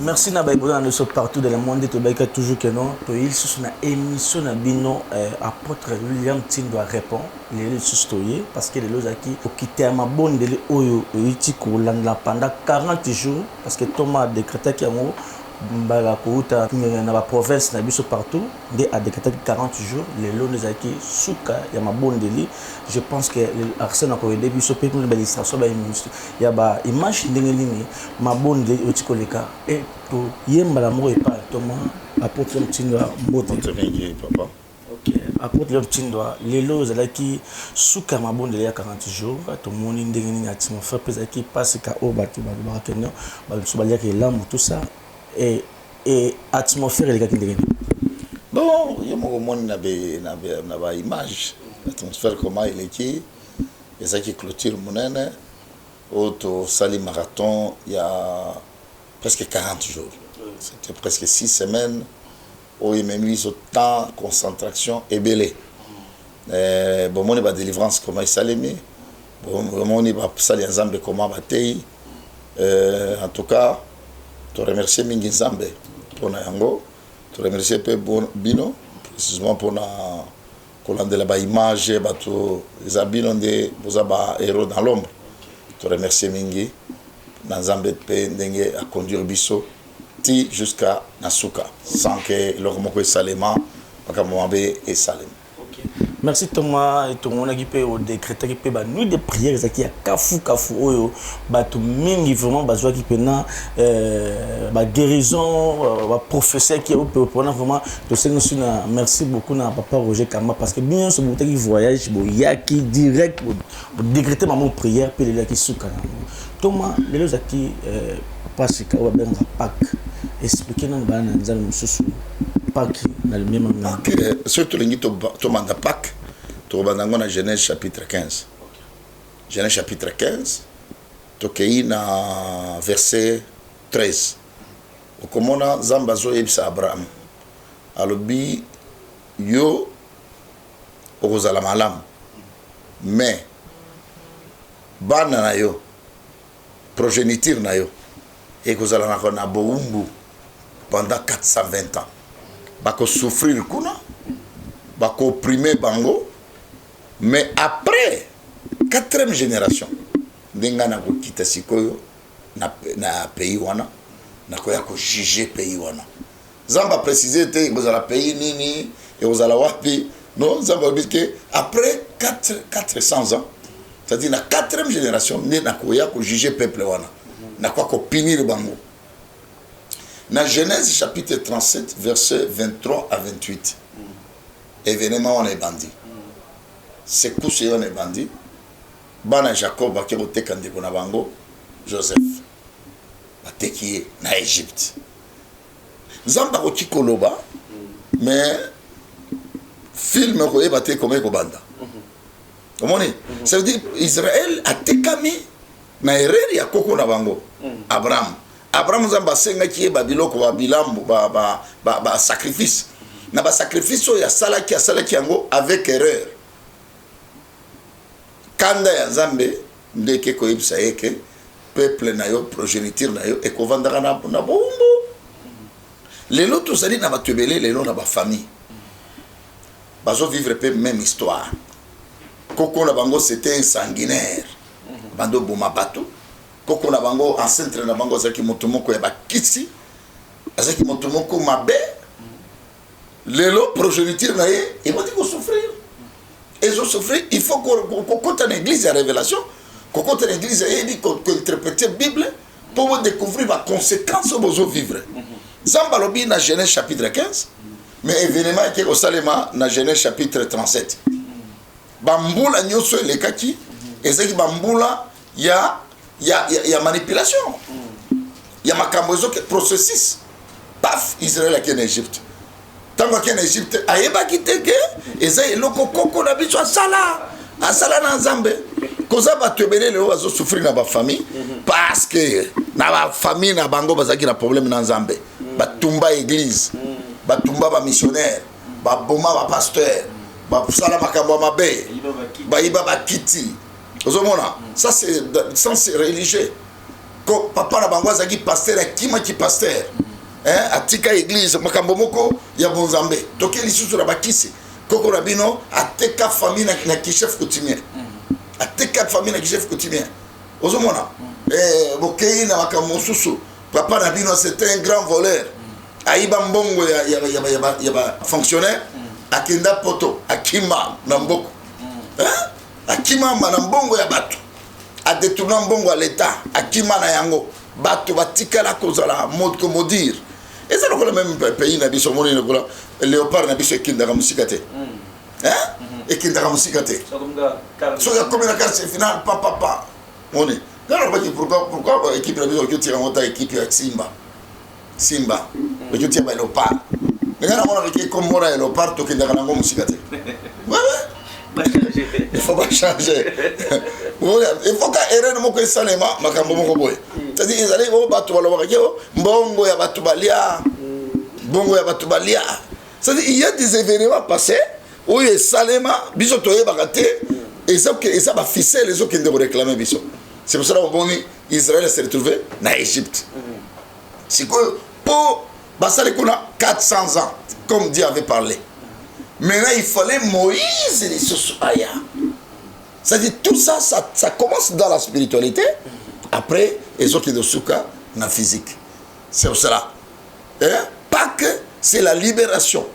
Merci na baïbouna nous sommes partout dans le monde to baïka toujours que non to il sous na émission na bino apôtre William Tin doit répondre les sustoyer parce que les lois qui au quitter ma bonne de oyo iti ko la pendant 40 jours parce que Thomas décrété que mo mbala kouta na ba province na biso partout dès a décrété 40 jours les lois nous qui souka ya ma bonne de je pense que Arsène a ko début so pe pour ba illustration ba ya ba image ndengeli ma bonne de oti ko leka et to yembala mo e pa Thomas apôtre Mtindwa mbote papa. OK apôtre Mtindwa lelo zalaki souka ma bonne de ya 40 jours to moni ndengeli na atmosphère pesa qui passe ka o batu ba kenyo ba so ba yaki lamu tout ça et atmosphère les gars qui ndengeli Bon, il y a mon monde na ba image l'atmosphère comment il est qui et ça qui clôture monene auto sali marathon il y a presque 40 jours. C'était presque 6 semaines où il m'a mis autant concentration et belé. Bon mon ba délivrance comment il s'allémé. Bon mon ba sali ensemble comment batei. En tout cas, te remercier mingi Nzambe pour na yango. Te remercier peu bino précisément pour na kolande la ba image bato les abino de bozaba héros dans l'ombre. Te remercier mingi Nzambe pe ndenge a conduire biso ti jusqu'à Nasuka sans que leur moko salema makamombe et salem. Merci Thomas et tout le monde qui peut au décréter qui peut ba nuit de prière ça qui a kafu oyo ba tout mingi vraiment besoin qui peut na ba guérison ba professeur qui peut prendre vraiment de ce nous na merci beaucoup na papa Roger Kamba parce que bien ce bout qui voyage bo yaki direct pour décréter maman prière puis les qui souka Thomas les autres qui parce que on va bien Pâques expliquer nous ba na nzala mususu Pâques dans le même moment. Surtout les to manda Pâques to bandango na Genèse chapitre 15. Genèse chapitre 15 to kei na verset 13. Okomona zamba zo yebisa Abraham. Alobi yo okozala malamu. Mais bana na yo progéniture na yo ekozala na boumbu pendant 420 ans. Bako souffrir kuna, bako opprimer bango, mais après 4e génération, ndenga na ko kita sikoyo na pays wana, na ko ya ko juger pays wana. Zamba préciser te bozala pays nini et bozala wapi, non, zamba dit que après 400 ans, c'est-à-dire la 4e génération, na ko ya ko juger peuple wana, na ko punir bango. Dans Genèse chapitre 37, versets 23 à 28, événement on est bandit. C'est coup on est bandit. Bana Jacob a kéroté quand on a bango, Joseph. Bate qui est na Égypte. Zamba roti koloba, mais film roé bate comme ekobanda. Comprenez? Ça veut dire Israël a tekami na erreur ya koko na bango. Abraham. Abraham zamba senga ki ba biloko ba bilambo ba sacrifice na ba sacrifice ya salaki yango avec erreur kanda ya Nzambe ndeke ko ibsa eke peuple na yo progéniture na yo ekovandaka na bombo lelo to sali na batebele lelo na ba famille bazo vivre pe même histoire koko na bango c'était un sanguinaire bando boma bato koko na bango encentre na bango zaki motomoko ya bakisi azaki motomoko mabe lelo progéniture na ye et va dire souffrir et zo souffrir il faut qu'on compte en église à révélation qu'on compte en église et dit qu'on interpréter Bible pour découvrir les conséquences de vos vivre zamba lobi na Genèse chapitre 15 mais événement qui au salema na Genèse chapitre 37 bambula nyoso elekaki ezaki bambula ya manipulation. Il y a makambozo processus. Paf, Israël qui est en Égypte. Tant qu'il est en Égypte, ayeba kiteke, eza eloko koko na biso asala na Nzambe. Koza ba tebele le ozo souffrir na ba famille parce que na ba famille na bango bazaki na problème na Nzambe. Ba tumba église, ba tumba ba missionnaire, ba boma ba pasteur, ba sala makambo mabe, ba iba ba kiti. Ça c'est religieux. papa na bango azaki pasteur akimaki pasteur atika église makambo moko ya bonzambe toke lisusu na bakisi koko na bino ateka famille na kichef coutumier ateka famille na kichef coutumier ozomona bokei na makambo mosusu papa na bino c'était un grand voleur ayiba mbongo ya ba fonctionnaire akenda poto akima na mboko akima na mbongo ya bato a détourné mbongo à l'état akima na yango bato batikala kozala mode que modire et ça le même pays na biso moni na léopard na biso ekindaka musika te ekindaka musika te so ya comme la carte finale papa moni alors pourquoi équipe na biso qui tire en ta équipe ya Simba qui tire ba léopard mais na mona qui comme mona léopard to kindaka nango musika te il faut pas changer il faut que erreur moko esalema makambo moko boye c'est-à-dire ezali o bato balobaka ke mbongo ya bato balia c'est-à-dire il y a des événements passés où esalema biso toyebaka te eza baficele ezokende koréclame biso c'est pour ça omoni Israël s'est retrouvé na Égypte sikoyo po basali kuna 400 ans comme Dieu avait parlé. Maintenant, il fallait Moïse et les Sosoaya. C'est-à-dire, tout ça, ça commence dans la spiritualité. Après, les autres de Souka, dans la physique. C'est pour cela. Pâques, c'est la libération.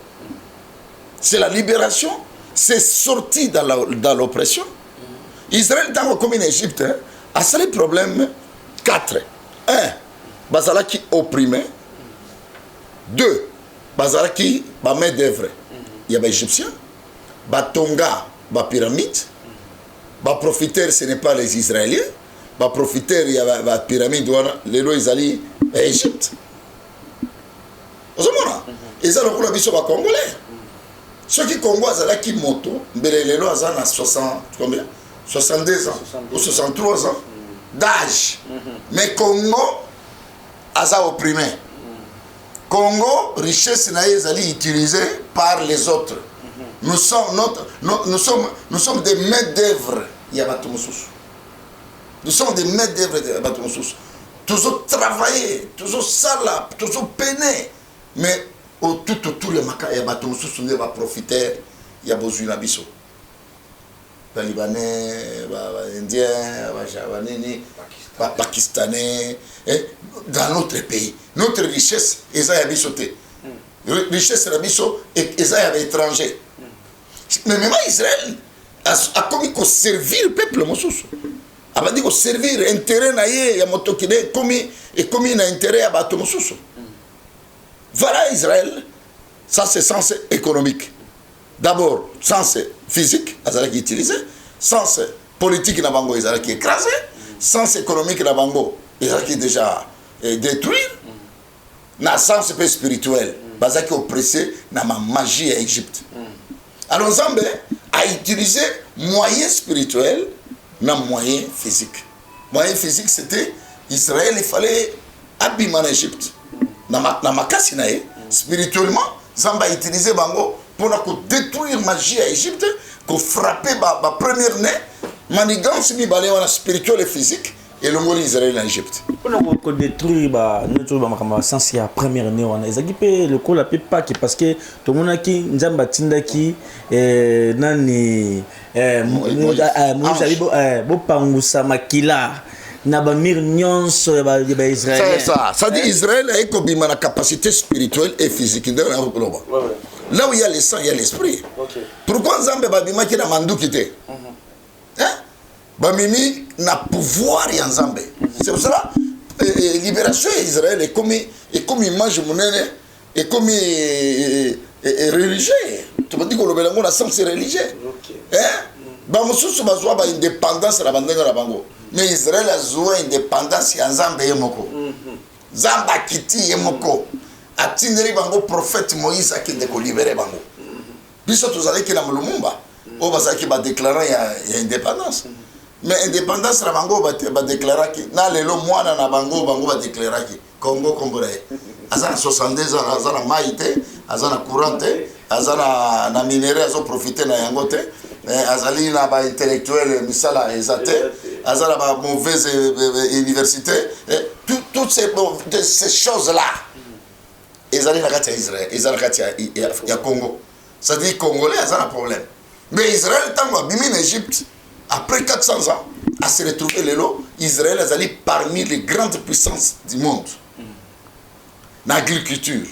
C'est la libération. C'est sorti dans l'oppression. Israël, dans comme en Égypte, a ça les problèmes 4. 1. Bazala qui opprimait. 2. Bazala qui va mettre d'œuvre. Il y a des Égyptiens, Tonga, les pyramides, les profiteurs, ce n'est pas les Israéliens, les profiteurs, il y a les pyramides, les lois, ils allaient en Égypte. Vous savez, ils allaient pour la mission congolais. Ceux qui Congo, ils allaient qui moto, les lois, ils ont 62 ans ou 63 ans d'âge. Mais Congo, ils ont opprimé. Congo, richesse naïe utilisée par les autres. Nous sommes des maîtres d'œuvre. Nous sommes des maîtres d'œuvre de Batumoussous. Toujours travailler, toujours salap, toujours peiner. Mais tout le maca, il y a Batumoussous, il y a profiter, il y a besoin d'abisso. Les Libanais, les Indiens, les Javanais, les Pakistanais, dans notre pays. Notre richesse, ils ont sauté. Richesse, ils ont étranger. Mais même Israël a commis qu'on servir le peuple. Il a dit qu'on servir l'intérêt comme il a intérêt à battre Moussous. Voilà Israël, ça c'est sens économique. D'abord, sens physique, ils ont utilisé. Sens politique, ils ont écrasé. Sens économique, ils ont déjà détruit. Dans le sens spirituel, ils ont oppressé dans la magie à Égypte. Alors, Zambé a utilisé moyens spirituels dans moyens physiques. Moyen physique, c'était Israël, il fallait abîmer en Égypte. Dans ma cassinae, spirituellement, Zambé a utilisé Bango pour détruire la magie à Égypte, pour frapper la première nez, manigance spirituelle et physique. Et le mot Israël en Égypte. On détruire notre sens la première année on a ezaki le col appelé Pâques parce que tout le monde qui nzamba tindaki nani bo pangusa makila na ba mir nyonso ba Israël. C'est ça. Ça dit Israël a écobima la capacité spirituelle et physique dans le globe. Là où il y a le sang, il y a l'esprit. Pourquoi Nzambe babima ki na manduki te? Bamimi n'a pouvoir en Zambé. C'est pour cela libération d'Israël est comme image monnaie et comme religieux. Tu me dis que le Bélango a sens religieux. Bamousou bazwa ba indépendance la bandenga la bango. Mais Israël a joué indépendance en Zambé yemoko. Zamba kiti yemoko. Atinderi bango prophète Moïse a qui de libérer bango. Biso tozali ki na Lumumba. O bazaki ba déclarer il y a indépendance. Mais indépendance la bango va déclarer que na lelo mwana na bango va déclarer que Congo Congolais azana 62 ans azana maïté azana courante azana na minerai azo profiter na yangote azali na ba intellectuel misala ezate à la mauvaise université, toutes ces choses-là, ils allaient à Israël, ils allaient à Congo. C'est-à-dire Congolais, ils ont un problème. Mais Israël, tant qu'on a en Égypte, après 400 ans, à se retrouver les lots, Israël est allé parmi les grandes puissances du monde. L'agriculture.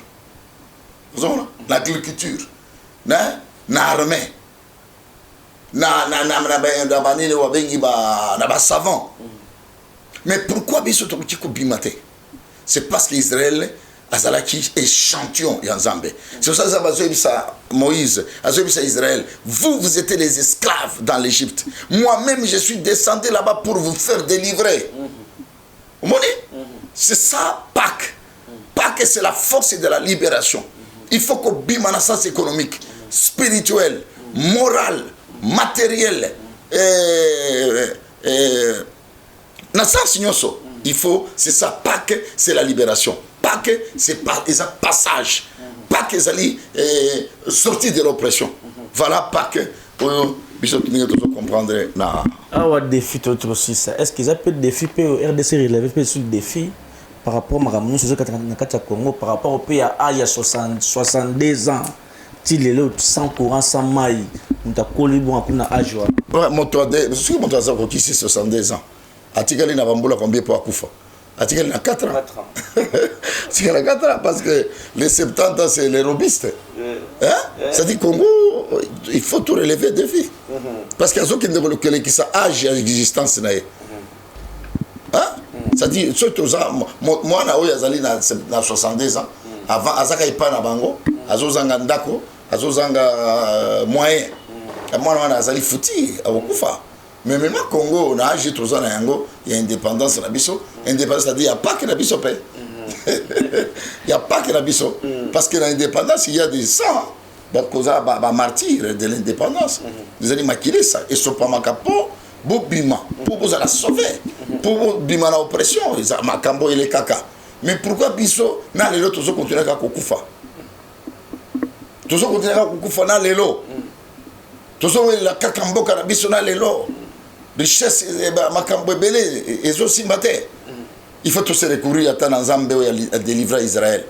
Vous voyez, l'agriculture. L'armée. Savant. Mais pourquoi c'est parce qu'Israël Azalaki échantillon Yanzambe. C'est pour ça que Moïse, Israël, vous étiez les esclaves dans l'Égypte. Moi-même, je suis descendu là-bas pour vous faire délivrer. Vous voyez? C'est ça, Pâques. Pâques, c'est la force de la libération. Il faut qu'on bime en sens économique, spirituel, moral, matériel, dans sens nyoso. Il faut, c'est ça, Pâques, c'est la libération. Pâques, c'est un passage. Pâques, c'est sortir de l'oppression. Voilà Pâques. Comprendre. Ah, défi aussi ça. Est-ce qu'ils appellent le défi RDC relevé sur le défi par rapport à la Congo, par rapport au pays à 62 ans, il est là sans courant, sans maille, on t'a collé bon à kuna ajwa. Ouais, mon toit de, ce que mon toit ça qui c'est 62 ans. Atikali na bambola combien pour akufa? Atikali na 4 ans. 4 ans. Atikali na 4 ans parce que les 70 ans c'est les robistes. Hein? Ça dit Congo, il faut tout relever des défis. Parce qu'il y a ceux qui ne qui ça âge et existence na. Hein? Ça dit surtout ça moi na oya zali na 62 ans avant azaka ipana bango azozanga ndako azozanga moyen moi na azali futi abokufa. Mais même au Congo, on a agi 3 ans, il y a indépendance na biso. Indépendance, c'est-à-dire il n'y a pas que la biso paix. Il n'y a pas que la biso. Parce que l'indépendance, il y a des sangs. Donc, il y a des martyrs de l'indépendance. Des animaux qui ça. Et ce n'est pas ma capo, bima, pour vous la sauver. Pour bima la oppression, ma cambo et les caca. Mais pourquoi biso, na lelo, tous continuer à kukufa. Tous continuer à kukufa na lelo. Tous la kakambo kanabiso na lelo. Richesse, makambo belé, et aussi maté. Il faut tous recourir à Zambé à délivrer Israël,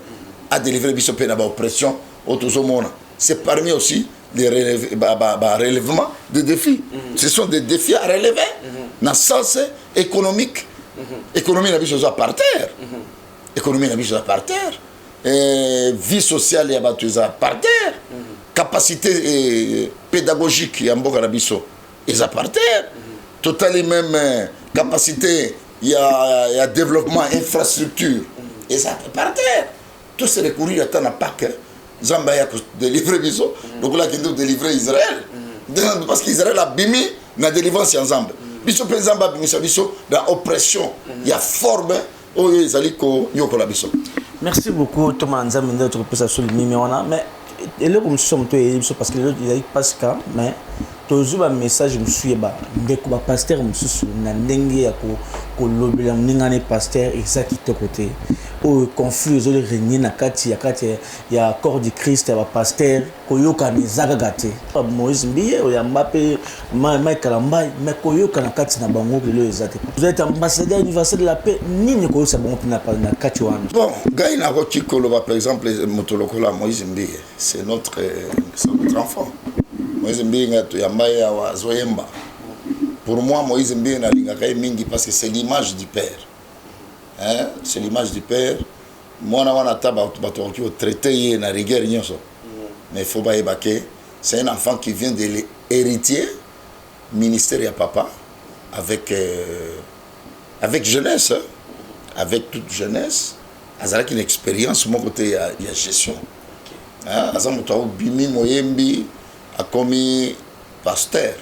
à délivrer Bishop et l'oppression au monde. C'est parmi aussi les relèvements de défis. Ce sont des défis à relever dans le sens économique. Économie n'a pas par terre. Économie n'a pas par terre. Vie sociale n'a pas par terre. Capacité pédagogique, il y a un bon carabiso, ils à par terre. Totalement même capacité, il y a développement, infrastructure, et ça par terre. Tout ce recourir à tant à Pâques, Zambaya délivrer biso, donc là qui nous délivrer Israël, parce qu'Israël a bimi na délivrance ensemble. Biso pe Zamba bimisa biso dans oppression, il y a forme où ils allaient ko yoko la biso. Merci beaucoup Thomas Nzamende tu peux sur le numéro mais et là comme sommes toi parce que il y a pas cas mais toujours un message me suis ba ndeko ba pasteur mususu na ndenge ya ko lobela mningane pasteur exact te côté au conflit zo le régner na kati ya corps du Christ ya pasteur koyoka nizaka gate pa Moïse Mbiye o ya Mbappé Michael Mbaye mais koyoka na kati na bango le exact vous êtes ambassadeur universel de la paix nini ko sa bango na kati wana bon gars na ko chikolo par exemple motolokola Moïse Mbiye c'est notre enfant. Moïse Mbiye pour moi Moïse Mbiye na lingaka mingi parce que c'est l'image du père. Hein? C'est l'image du père. Moi na wana taba batoki au traité na rigueur nyonso. Mais il faut pas ébaquer, c'est un enfant qui vient de l'héritier ministère ya papa avec jeunesse, avec toute jeunesse, avec une expérience mon côté il y a gestion. Hein? Bimi Moyembi a commis pasteur.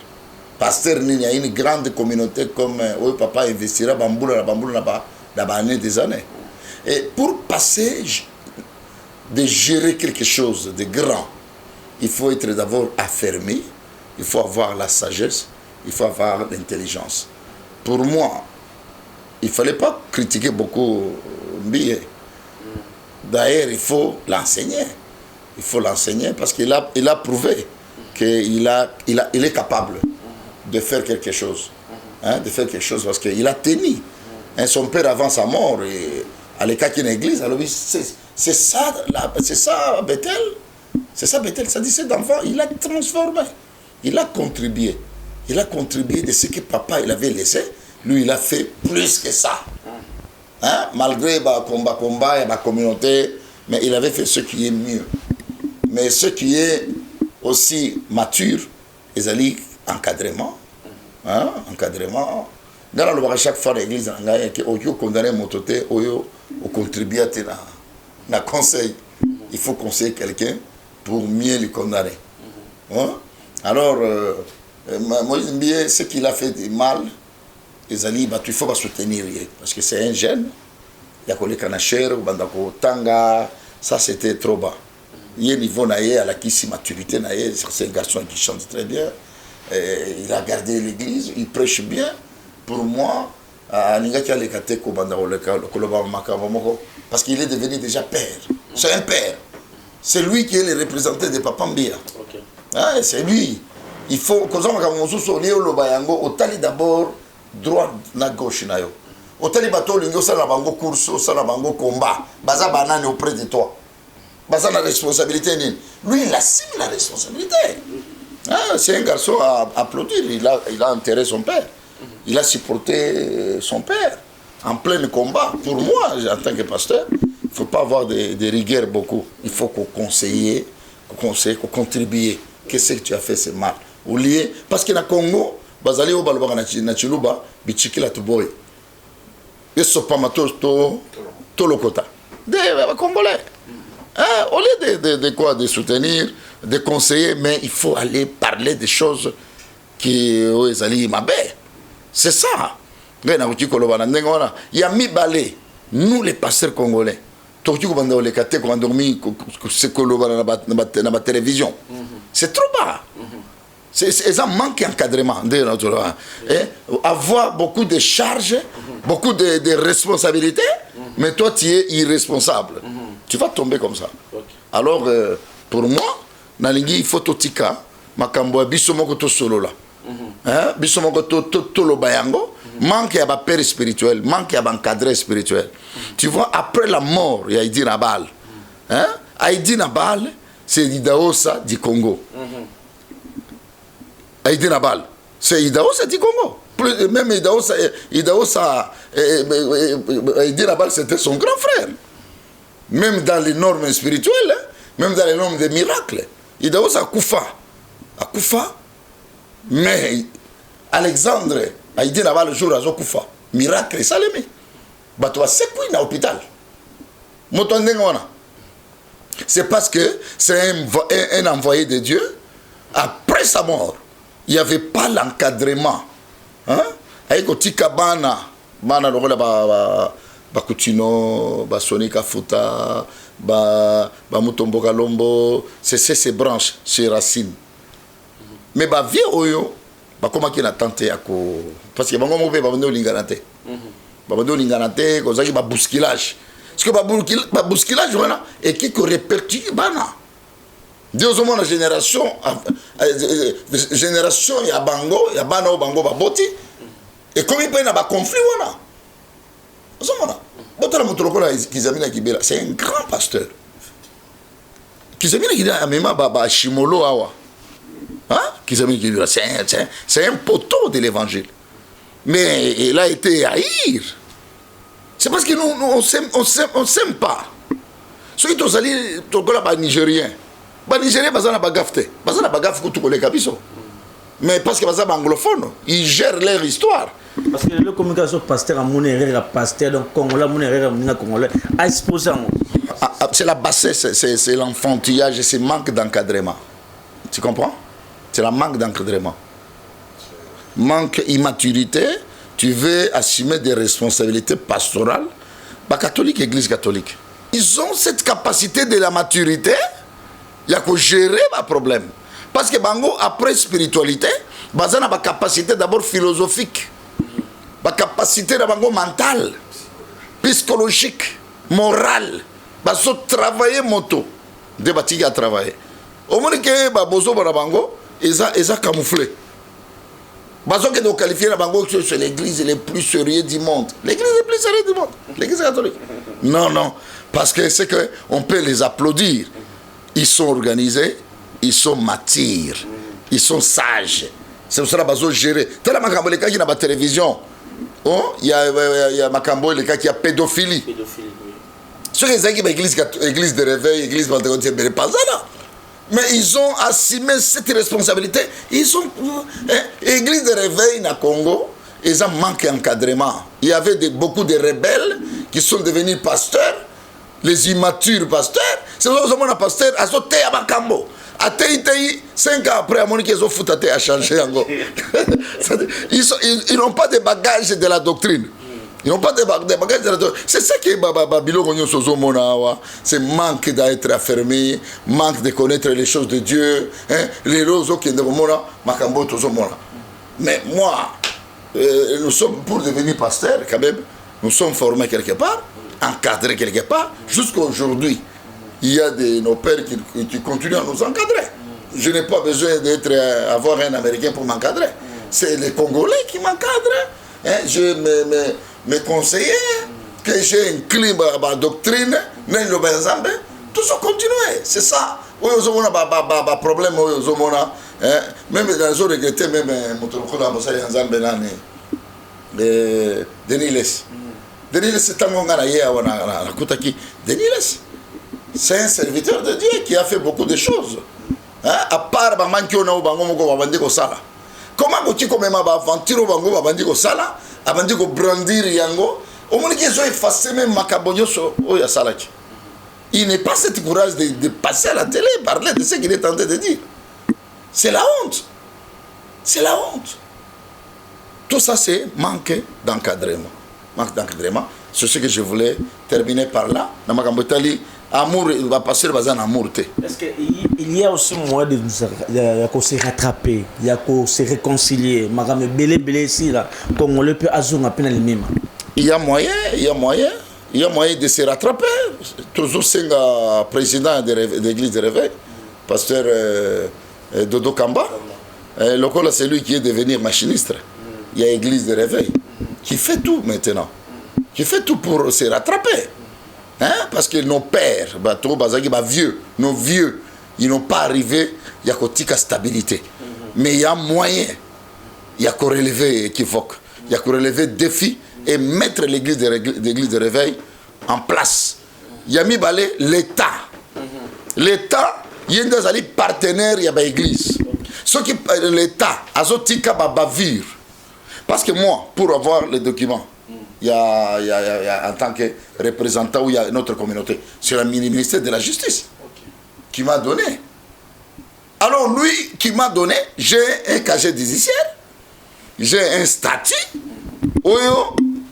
Pasteur, il y a une grande communauté comme où papa investira bamboula dans des années. Et pour passer, de gérer quelque chose de grand, il faut être d'abord affermi, il faut avoir la sagesse, il faut avoir l'intelligence. Pour moi, il ne fallait pas critiquer beaucoup Mbiye. D'ailleurs, il faut l'enseigner. Il faut l'enseigner parce qu'il a prouvé qu'il est capable de faire quelque chose. hein, de faire quelque chose parce qu'il a tenu. Hein, son père avant sa mort, et à l'écart qu'il y a une église, alors c'est ça Bethel. C'est ça Bethel, ça dit cet enfant, il a transformé, il a contribué. Il a contribué de ce que papa il avait laissé. Lui, il a fait plus que ça. Hein? Malgré le combat et la communauté, mais il avait fait ce qui est mieux. Mais ce qui est aussi mature, ils allaient encadrement. Hein? Encadrement. Dans le chaque fois, l'église, on condamne mon côté, on contribue à un conseil. Il faut conseiller quelqu'un pour mieux le condamner. Hein? Alors, Moïse Mbie, ce qu'il a fait de mal, il faut pas soutenir. Parce que c'est un jeune. Il y a des canachères, tanga, ça c'était trop bas. Il y a un niveau à la maturité, c'est un garçon qui chante très bien. Il a gardé l'église, il prêche bien. Pour moi, parce qu'il est devenu déjà père. C'est un père. C'est lui qui est le représentant de Papa Mbia. Okay. Ah, c'est lui. Il faut que nous d'abord droite na gauche na yo. Otali bato lingo ça na bango course, ça na bango combat. Baza banane auprès de toi. Baza la responsabilité ni. Lui il assume la responsabilité. Ah, c'est un garçon à applaudir, il a enterré son père. Il a supporté son père en plein combat. Pour moi, en tant que pasteur, il ne faut pas avoir de rigueur beaucoup. Il faut qu'on conseille, qu'on contribue. Qu'est-ce que tu as fait, c'est mal. Parce que dans le Congo, bazali o balobaka na chiluba bichikila tuboy yeso pamato to lokota des Congolais au lieu de quoi de soutenir, de conseiller, mais il faut aller parler des choses qui ezali mabe. C'est ça. Il y a mis balé nous les pasteurs congolais tortu ko banda le kate ko endormi c'est koloba na ba télévision. C'est trop bas. C'est un manque d'encadrement. Avoir beaucoup de charges, beaucoup de responsabilités, mais toi tu es irresponsable. Tu vas tomber comme ça. Alors, pour moi, il faut totika, makambo bisomoko to solo là. Bisomoko to lo bayango, manque ya ba père spirituel, manque ya ba encadré spirituel. Tu vois, après la mort, il y a Aïdi Nabal. Aïdi Nabal, c'est l'Idaosa du Congo. Aïdi Nabal, c'est Idaosa du Congo. Même Idaosa, Aïdi Nabal, c'était son grand frère. Même dans les normes spirituelles, même dans les normes des miracles. Idaosa a Koufa. Mais Alexandre, Aïdi Nabal, le jour à Koufa, miracle, ça l'est mis. Bato c'est quoi dans l'hôpital? C'est parce que c'est un envoyé de Dieu. Après sa mort, il n'y avait pas l'encadrement. Avec Otika Bana, Bakutino, Sonika Futa, Mutombo Kalombo, c'est ces branches, ces racines. Mais vieux Oyo, comment qu'il a tenté à quoi? Parce que Bango Mobé va venir au Linganate. Va venir au Linganate, comme ça, il va bousculage. Parce que bousculage, voilà, et qui répercute Bana. Dieu la génération il y a Bango, il y a Bana au Bango Baboti. Et comme il peut y avoir un conflit, voilà. C'est un grand pasteur. C'est un poteau de l'évangile. Mais il a été haïr. C'est parce que nous on s'aime pas. Ceux qui sont allés au Nigérien. Les Nigériens ne sont pas gaftés. Ils ne sont pas gaftés pour les cabissos. Mais parce que les anglophones, ils gèrent leur histoire. Parce que la communication pasteur à mon pasteur, donc Congolais, mon Congolais, a exposé. C'est la bassesse, c'est l'enfantillage, c'est le manque d'encadrement. Tu comprends? C'est le manque d'encadrement. Manque d'immaturité, tu veux assumer des responsabilités pastorales. Catholique, Église catholique. Ils ont cette capacité de la maturité. Il y a que gérer le problème. Parce que Bango, après spiritualité, ils ont une capacité d'abord philosophique, une capacité mentale, psychologique, morale. Ils ont travaillé moto. Des bâtiments à travailler. Au moment que Bango, ils ont camouflé. Parce que nous qualifions la Bango c'est l'église les plus sérieux du monde. L'église les plus sérieux du monde. L'église catholique. Non, non. Parce que c'est qu'on peut les applaudir. Ils sont organisés, ils sont matures, ils sont sages. C'est pour ça qu'ils ont géré. Tu as Makambo, les cas qui n'ont pas de télévision. Il y a Makambo, les cas qui a pédophilie. Pédophilie, oui. Ceux qui ont l'église de réveil, l'église de pas ça. Mais ils ont assumé cette responsabilité. Ils sont. L'église de réveil na Congo, ils ont manqué d'encadrement. Il y avait beaucoup de rebelles qui sont devenus pasteurs, les immatures pasteurs. C'est pour ça que mon pasteur a sauté à Makambo. À Teïteï, 5 ans après, à Monique, ils ont foutu à changer encore. Ils n'ont pas de bagages de la doctrine. Ils n'ont pas de bagages de la doctrine. C'est ça qui est c'est manque d'être affermé, manque de connaître les choses de Dieu. Les choses qui sont mais moi, nous sommes pour devenir pasteurs, quand même, nous sommes formés quelque part, encadrés quelque part, jusqu'à aujourd'hui. Il y a nos pères qui continuent à nous encadrer. Je n'ai pas besoin d'avoir un Américain pour m'encadrer. C'est les Congolais qui m'encadrent. Je me conseiller que j'ai un climat à la doctrine, tout ça continue. C'est ça. Problème, même dans les autres regrettés, même Denis Les. Denis Les, c'est un Denis c'est un serviteur de Dieu qui a fait beaucoup de choses. À part comment tu comme ma aventure bango bandiko sala abandiko brandir yango au moins qu'ils ont effacé même makabonyo so oya salaki. Il n'est pas cette courage de passer à la télé et parler de ce qu'il est tenté de dire. C'est la honte. C'est la honte. Tout ça c'est manque d'encadrement. Manque d'encadrement. C'est ce que je voulais terminer par là. Dans Makambotali amour, il va passer le bazar en amour. Est-ce qu'il y a aussi moyen de se rattraper, de se réconcilier? Madame Belé ici, là, Congolais peut azonga peine le même. Il y a moyen, il y a moyen. Il y a moyen de se rattraper. Toujours c'est un président de l'église de réveil, pasteur Dodo Kamba. Le col, c'est lui qui est devenu machiniste. Il y a l'église de réveil qui fait tout maintenant. Qui fait tout pour se rattraper. Parce que nos pères, nos vieux, ils n'ont pas arrivé, il y a une stabilité. Mais il y a moyen, il y a qu'à relever équivoque, il y a qu'à relever défi et mettre l'église de réveil en place. Il y a mis l'État. L'État, il y a des partenaires, il y a l'église. Ce qui l'État, azotika bavir. Parce que moi, pour avoir les documents, il y a en tant que représentant où il y a notre communauté, c'est le ministère de la Justice qui m'a donné. Alors lui qui m'a donné, j'ai un casier judiciaire, j'ai un statut.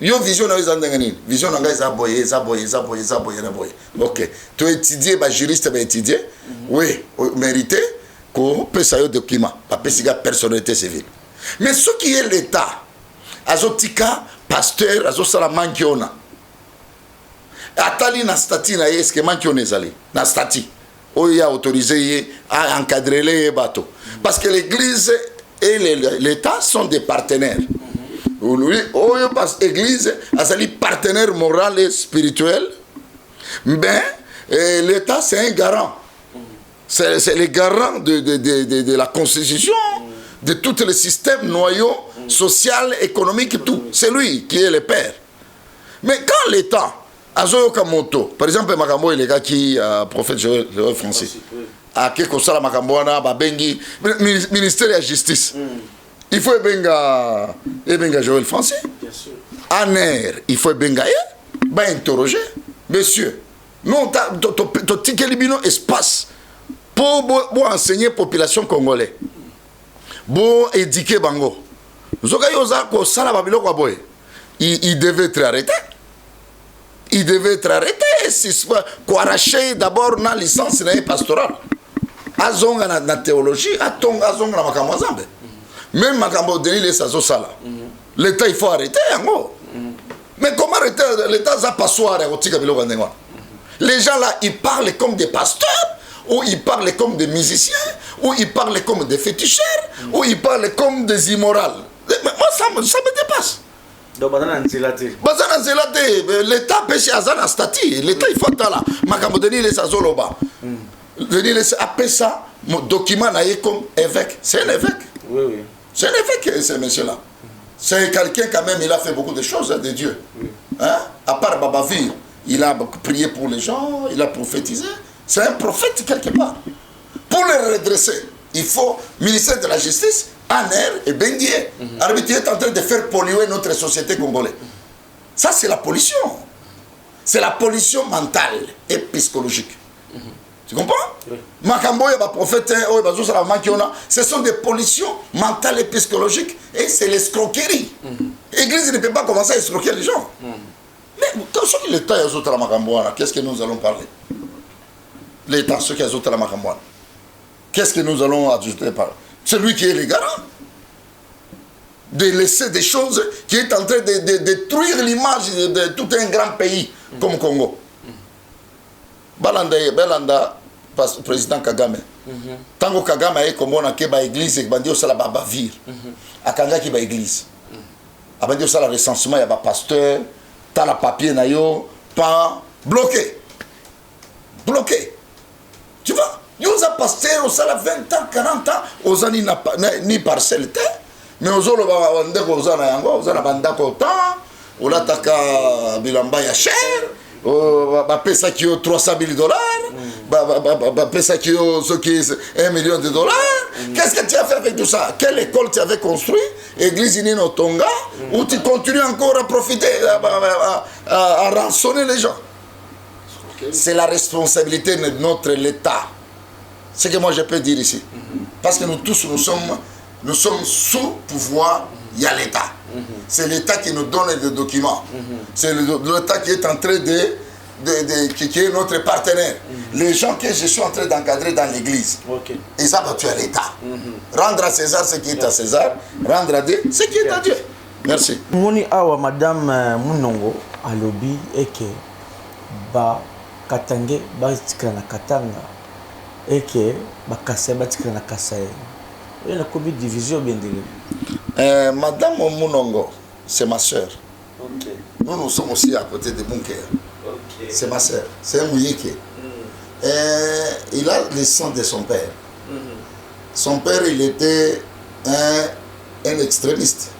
Yo vision na izandangani, vision na ngai za boye. OK. Tu étudier ba juriste ba étudier, oui, mérité qu'on peut ça yo document, pas pesiga personnalité civile. Mais ce qui est l'État, azotika pasteur azosala mankiona. Atali na statut na est-ce que mankiona ezali na statut. Oya autorisé à encadrer les bateaux. Parce que l'église et l'État sont des partenaires. L'église est partenaire moral et spirituel. Mais l'État, c'est un garant. C'est le garant de la Constitution, de tous les systèmes noyaux, social, économique et tout. C'est lui qui est le père. Mais quand l'État, Azoyo Kamoto, par exemple, Makambo et les gars qui, prophète Joël Francis, à Kekosala Makamboana, Babengi, ministère de la Justice. Il faut benga Joël Français. Aner, il faut benga interroger. Monsieur, non, tu ticket libino espace pour enseigner la population congolaise. Pour éduquer bango. Il devait être arrêté. Il devait être arrêté. Pour arracher d'abord la licence pastorale. Azonga na théologie, azonga na makamazambe. Même Makambo Denis les Sala. L'État, il faut arrêter. Mais comment arrêter l'État? Les gens là, ils parlent comme des pasteurs, ou ils parlent comme des musiciens, ou ils parlent comme des féticheurs, ou ils parlent comme des immorales. moi, ça me dépasse. Donc, l'État pêche à Zana Stati. L'État, il faut attendre. Makambo de Nile Sazoloba. De Nile appelle ça, mon document naïe comme évêque. C'est un évêque. Oui, oui. C'est un évêque, ce monsieur-là. C'est quelqu'un, quand même, il a fait beaucoup de choses, de Dieu. Oui. Hein? À part Babavir, il a prié pour les gens, il a prophétisé. C'est un prophète quelque part. Pour le redresser, il faut, ministère de la Justice, Aner et Benguier. Arbitre est en train de faire polluer notre société congolaise. Ça, c'est la pollution. C'est la pollution mentale et psychologique. Tu comprends? Oui. Makamboya, prophète, ce sont des pollutions mentales et psychologiques. Et c'est l'escroquerie. L'Église ne peut pas commencer à escroquer les gens. Mais ceux qui l'État est à la Makamboana, qu'est-ce que nous allons parler? L'État, ceux qui sont à la Makamboana. Qu'est-ce que nous allons ajouter par là? C'est lui qui est le garant de laisser des choses qui est en train de détruire l'image de tout un grand pays comme Congo. Belanda, président Kagame. Tango Kagame est comme on a que l'église et bandio sala babavir. Akanga qui ba église. Abandio sala recensement ya ba pasteur, ta la papier na yo pas bloqué. Bloqué. Tu vois? Nous avons passé au salaire 20 ans, 40 ans, aux années ni parcelle, mais aux autres, aux ans, on a bilamba ya cher, on pesa qui a 300 000 dollars, on pesa qui a 1 million de dollars. Qu'est-ce que tu as fait avec tout ça? Quelle école tu avais construit? Église Nino Tonga, où tu continues encore à profiter, à rançonner les gens. C'est la responsabilité de notre l'État. C'est ce que moi je peux dire ici. Parce que nous tous, nous sommes sous pouvoir, il y a l'État. C'est l'État qui nous donne des documents. C'est l'État qui est en train qui est notre partenaire. Les gens que je suis en train d'encadrer dans l'église, et ça va tuer l'État. Rendre à César ce qui est à César, rendre à Dieu ce qui est à Dieu. Merci. Moni awa madame Munongo alobi eke ba katange ba tikana katanga eke ba kasa ba tikana kasa. Il y a une division bien de madame Munongo, c'est ma soeur. Nous sommes aussi à côté de Bunker. C'est ma soeur. C'est un Mouyeke. Il a le sang de son père. Son père, il était un extrémiste.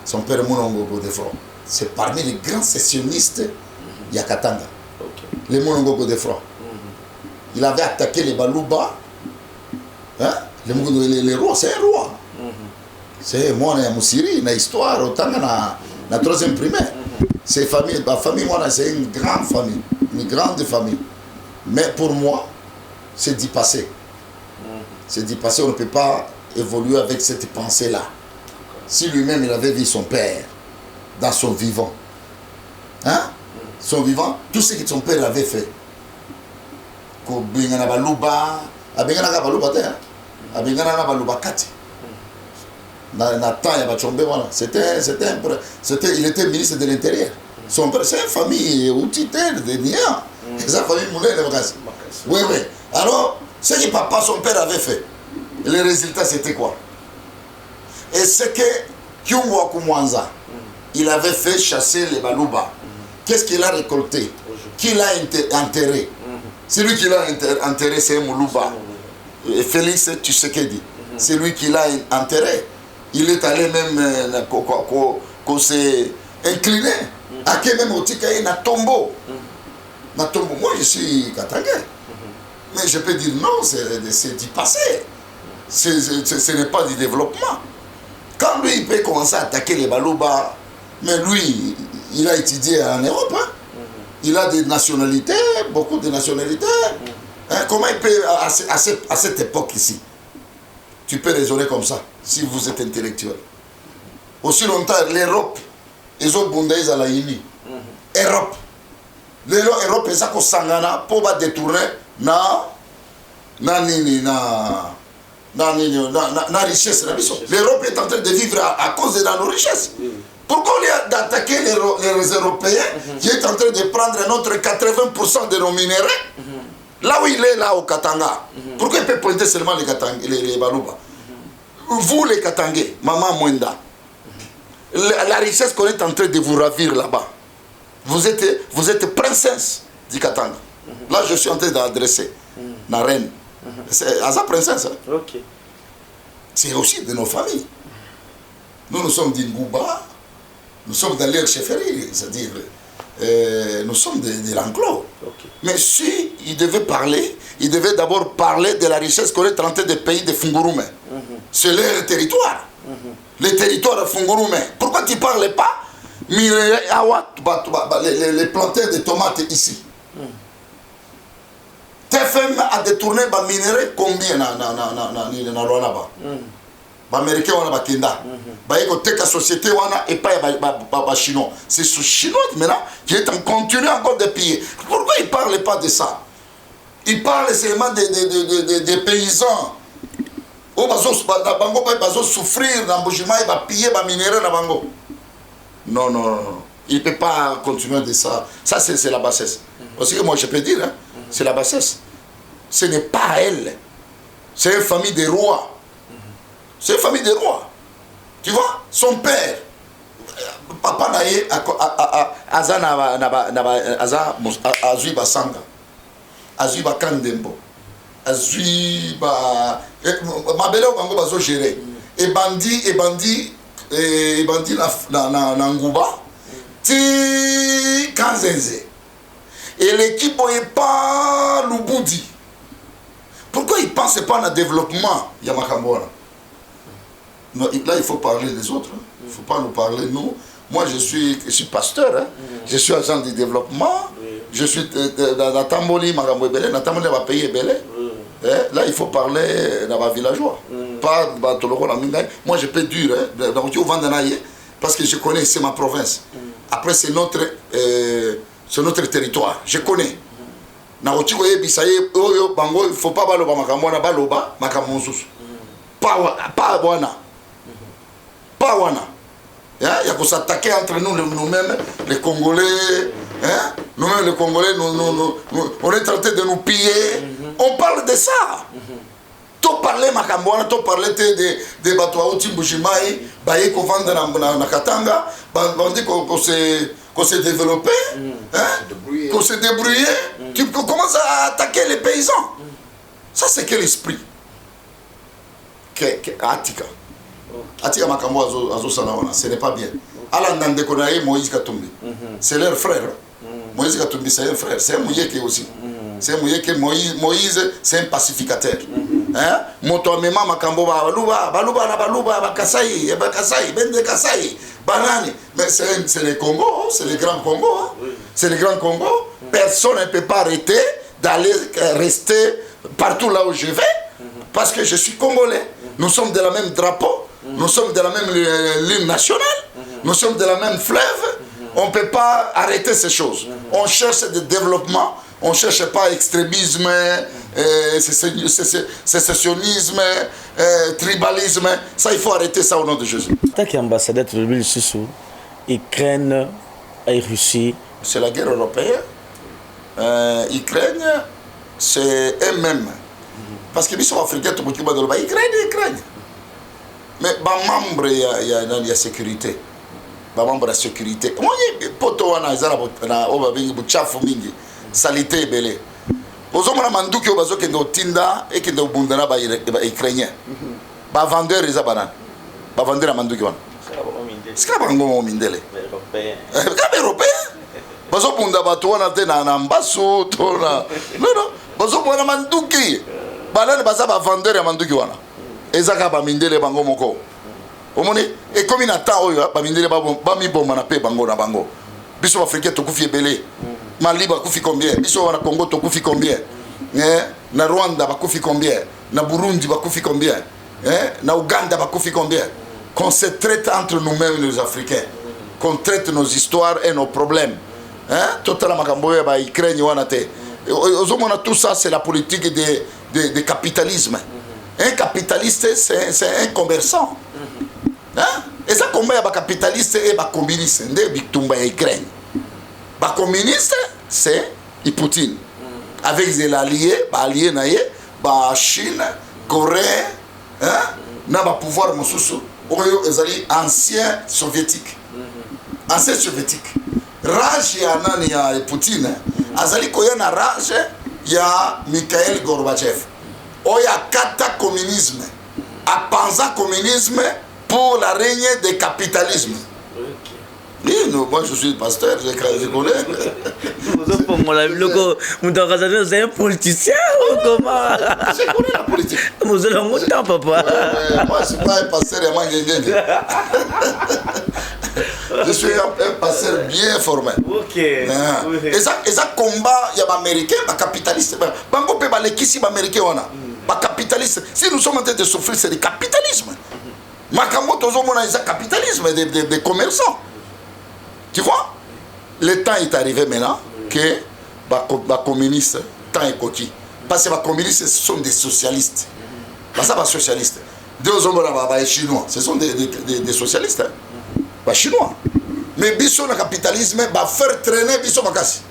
Son père Munongo Godefroy. C'est parmi les grands sessionnistes Yakatanga. Les Munongo Godefroy. Il avait attaqué les Balouba. Hein? Les rois, c'est un roi. C'est moi, je suis une histoire, autant que la troisième primaire. C'est famille, ma famille, moi, c'est une grande famille, une grande famille. Mais pour moi, c'est d'y passer. C'est d'y passer, on ne peut pas évoluer avec cette pensée-là. Si lui-même, il avait vu son père dans son vivant, hein? Son vivant, tout ce que son père avait fait. Il était ministre de l'Intérieur. Son père, c'est une famille outitaire de Nia. C'est sa famille Moulin de Bakassi. Oui, oui. Alors, ce que papa, son père avait fait, le résultat c'était quoi? Et c'est que Kyungwa Kumwanza, il avait fait chasser les Balouba. Qu'est-ce qu'il a récolté? Qui l'a enterré? C'est lui qui l'a enterré, c'est Moulouba. Félix Tshisekedi. C'est lui qui l'a enterré. Il est allé même qu'on s'est incliné. À quel même au Tikaï, na tombeau. Na tombeau. Moi, je suis katangais. Mais je peux dire non, c'est du passé. Ce n'est pas du développement. Quand lui, il peut commencer à attaquer les Balouba, mais lui, il a étudié en Europe. Hein? Il a des nationalités, beaucoup de nationalités. Hein? Comment il peut, à cette époque ici, tu peux raisonner comme ça, si vous êtes intellectuel. Aussi longtemps, l'Europe, ils ont bondé à la INI. Europe. L'Europe, ils ont sangana pour détourner na richesse. L'Europe est en train de vivre à cause de nos richesses. Pourquoi on est d'attaquer les Européens qui est en train de prendre notre 80% de nos minéraux là où il est, là au Katanga? Pourquoi il peut pointer seulement les Balouba? Vous les Katangais, Maman Mwenda, la richesse qu'on est en train de vous ravir là-bas. Vous êtes princesse, dit Katanga. Là, je suis en train d'adresser la reine. C'est à sa princesse. Hein. Ok. C'est aussi de nos familles. Nous sommes d'Ingouba, nous sommes dans l'air chefferie, c'est-à-dire nous sommes de l'enclos. Okay. Mais si il devait parler, il devait d'abord parler de la richesse qu'on est en train de payer de Fungurume. C'est leur territoire. Les territoires de Fungurume. Pourquoi tu ne parles pas les planteurs de tomates ici? TFM a détourné les minéraux combien dans Rwanda? Les Américains ont des Kenda. La société et pas les Chinois. C'est ce Chinois maintenant qui est en continu encore de piller. Pourquoi ils ne parlent pas de ça? Ils parlent seulement des paysans. Ils vont souffrir dans le bougement, ils vont piller les minéraux. Non, non, non. Il ne peut pas continuer de ça. Ça, c'est la bassesse. Parce que moi, je peux dire, hein, c'est la bassesse. Ce n'est pas elle. C'est une famille de rois. C'est une famille de rois. Tu vois, son père, papa naye, Azui Basanga, Azui Bakandembo, Azui Ba. Ma belle Bango Bazo géré. Et bandit na Ngouba, ti Kanzenze. Et l'équipe n'est pas Luboudi. Pourquoi ils ne pensent pas à un développement Yamakambora? Là, il faut parler des autres. Il ne faut pas nous parler, nous. Moi, je suis pasteur. Hein. Je suis agent de développement. Je suis dans Tamboli, Magambo Ebele. Dans Tamboli, on va payer Ebele. Là, il faut parler dans ma villageois. Pas dans Toloko, dans Mingaï. Moi, je peux dire, dans le Vandanaye, parce que je connais, c'est ma province. Après, c'est notre territoire. Je connais. Il ne faut pas baloba makamwana baloba makamonsus. Pas wana. Pas wana. Il y a qu'on s'attaquer entre nous-mêmes, les Congolais. Hein? Nous-mêmes, les Congolais, on est tenté de nous piller. On parle de ça. To parler makambwana, to parler de batwa Timbujimaï, baye ko vendre na Katanga, on dit qu'on s'est développé, qu'on s'est débrouillé. Tu commences à attaquer les paysans. Ça, c'est quel esprit? Atika. Atika Makambo Azo Sanawana, ce n'est pas bien. Alan Nandekonaï, Moïse Katumbi. C'est leur frère. Moïse Katumbi, c'est un frère. C'est un Mouyeke aussi. C'est un Mouyeke. Moïse, c'est un pacificateur. Motomema Makambo Baluba, Bakasai, Bende Kasai, Banani. Mais c'est le Congo, c'est le Grand Congo. C'est le Grand Congo. Personne ne peut pas arrêter d'aller rester partout là où je vais. Parce que je suis Congolais. Nous sommes de la même drapeau. Nous sommes de la même ligne nationale. Nous sommes de la même fleuve. On ne peut pas arrêter ces choses. On cherche du développement. On ne cherche pas extrémisme, sécessionnisme, tribalisme. Ça, il faut arrêter ça au nom de Jésus. Tant qu'ambassadeur de l'Union Sissou, Ukraine et Russie. C'est la guerre européenne. Ukraine, c'est eux-mêmes. Parce que les Africains, tout le monde dit Ukraine. Mais les membres, il y a la sécurité. Les membres de la sécurité. Moi, je suis salité belé. Aux hommes mandou qui ont besoin de tinda et qui ont bundana ba ukrainien. Ba vendeur les abanan. Ba vendeur à mandou qui wan. C'est pas un bon mindele. Européen. Européen. Bazo bunda ba to na te na mbaso to na. Non. Bazo bona mandou qui. Banane baza ba vendeur à mandou qui wana. Ezaka ba mindele bango moko. Omoni et comme il attend oyo ba mindele ba mi bomba na pe bango na bango. Biso africain to kufi belé. Mali bakufi combien? Biso na Congo to kufi combien? Na Rwanda bakufi combien? Na Burundi bakufi combien? Na Ouganda bakufi combien? Qu'on se traite entre nous-mêmes les Africains. Qu'on traite nos histoires et nos problèmes. Total makambo ba Ukraine wana te. Tout ça c'est la politique de capitalisme. Un capitaliste c'est un commerçant. Et ça combat ba capitaliste et ba communiste ndé bitumba ya Ukraine. Les communistes, c'est Poutine. Avec les alliés, la Chine, Corée, n'a pas pouvoir, oyo ezali ancien soviétique. Ancien soviétique. Rage ya nani ya Poutine azali koya na rage ya Mikhail Gorbatchev. Oya kata communisme. Apanza communisme pour la règne du capitalisme. Oui, non, moi je suis pasteur, je connais. Vous êtes un politicien ou comment? Je connais la politique. Vous avez un temps, papa. Moi, je ne suis pas un pasteur, je suis un pasteur bien formé. Ok. Et ça combat, il y a des Américains, des capitalistes. Bango peut les kissi américains, des capitalistes. Si nous sommes en train de souffrir, c'est le capitalisme. Makambo, tous les capitalisme des commerçants. Tu vois? Le temps est arrivé maintenant que les communistes, temps est coquille. Parce que les communistes, ce sont des socialistes. Parce que les socialistes, deux hommes les chinois, ce sont des socialistes. Les chinois. Mais biso le capitalisme va faire traîner biso makasi.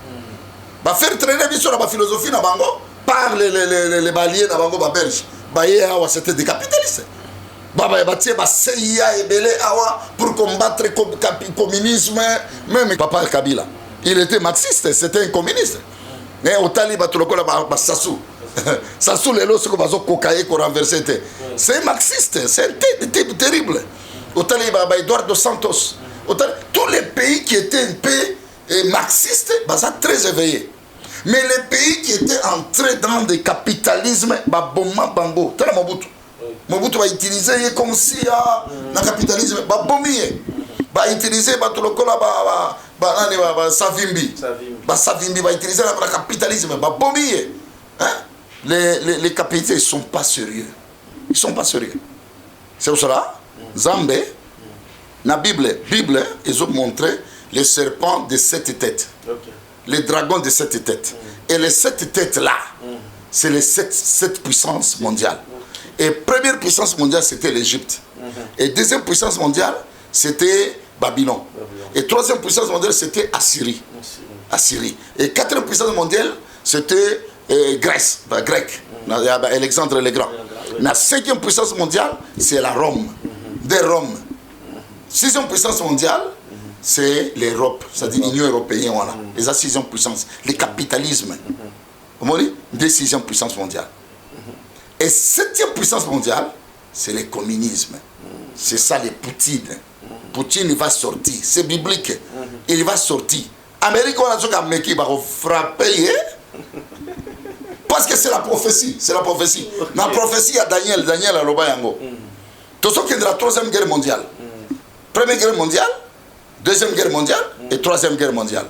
Va faire traîner biso la philosophie na bango par les baliers na bango ba belge. Ba awa c'était des capitalistes. Baba batie ba CIA et belé awa pour combattre le communisme. Même papa Kabila, il était marxiste, c'était un communiste. Mais au Taliban tout le monde ba Sassou. Sassou les lorsque bazo kokaye ko renverser. C'est marxiste, c'est un type terrible. Au Taliban ba Eduardo Santos. Tous les pays qui étaient un peu marxistes, ça très éveillé. Mais les pays qui étaient entrés dans le capitalisme, Boma Bango, tel Mobutu. Mobutu va utiliser comme si le capitalisme, va utiliser Savimbi. Savimbi va utiliser le capitalisme, les capitalistes ne sont pas sérieux. Ils ne sont pas sérieux. C'est pour cela, Zambé, dans la Bible, ils ont montré les serpents de 7 têtes. Okay. Les dragons de 7 têtes. Et les 7 têtes-là, c'est les 7 puissances mondiales. Et première puissance mondiale, c'était l'Égypte. Et deuxième puissance mondiale, c'était Babylone. Et troisième puissance mondiale, c'était Assyrie. Et quatrième puissance mondiale, c'était Grèce, grec. Alexandre le Grand. La cinquième puissance mondiale, c'est la Rome. De Rome. Sixième puissance mondiale, c'est l'Europe, c'est-à-dire l'Union européenne. Voilà. Et la sixième puissance, le capitalisme. Comment on dit? Des sixième puissance mondiale. Et septième puissance mondiale, c'est le communisme. C'est ça, les Poutine. Poutine, il va sortir. C'est biblique. Il va sortir. Amérique, on a dit qu'il va frapper. Parce que c'est la prophétie. C'est la prophétie. Dans la prophétie, il y a Daniel à Lobayango. Tout ce qui est de la troisième guerre mondiale. Première guerre mondiale, deuxième guerre mondiale et troisième guerre mondiale.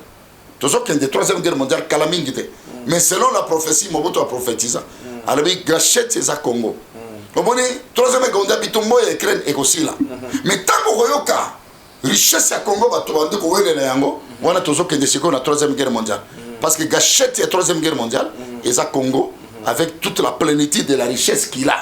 Tout ce qui est de la troisième guerre mondiale, Kalamingite. Mais selon la prophétie, Mobutu a prophétisé. Alors, il gâchette les Congo. Vous voyez, troisième guerre mondiale, Bitombo et Ukraine et aussi là. Mais tant que vous avez richesse à Congo, on a toujours que des la troisième guerre mondiale. Parce que gâchette la troisième guerre mondiale, et ça Congo, avec toute la plénitude de la richesse qu'il a.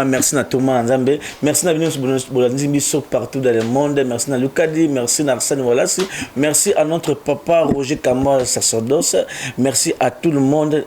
Merci à Thomas Nzambe, merci à Binos partout dans le monde, merci à Lucadi, merci à Arsène Walassi, merci à notre papa Roger Kamara, sacerdoce, merci à tout le monde.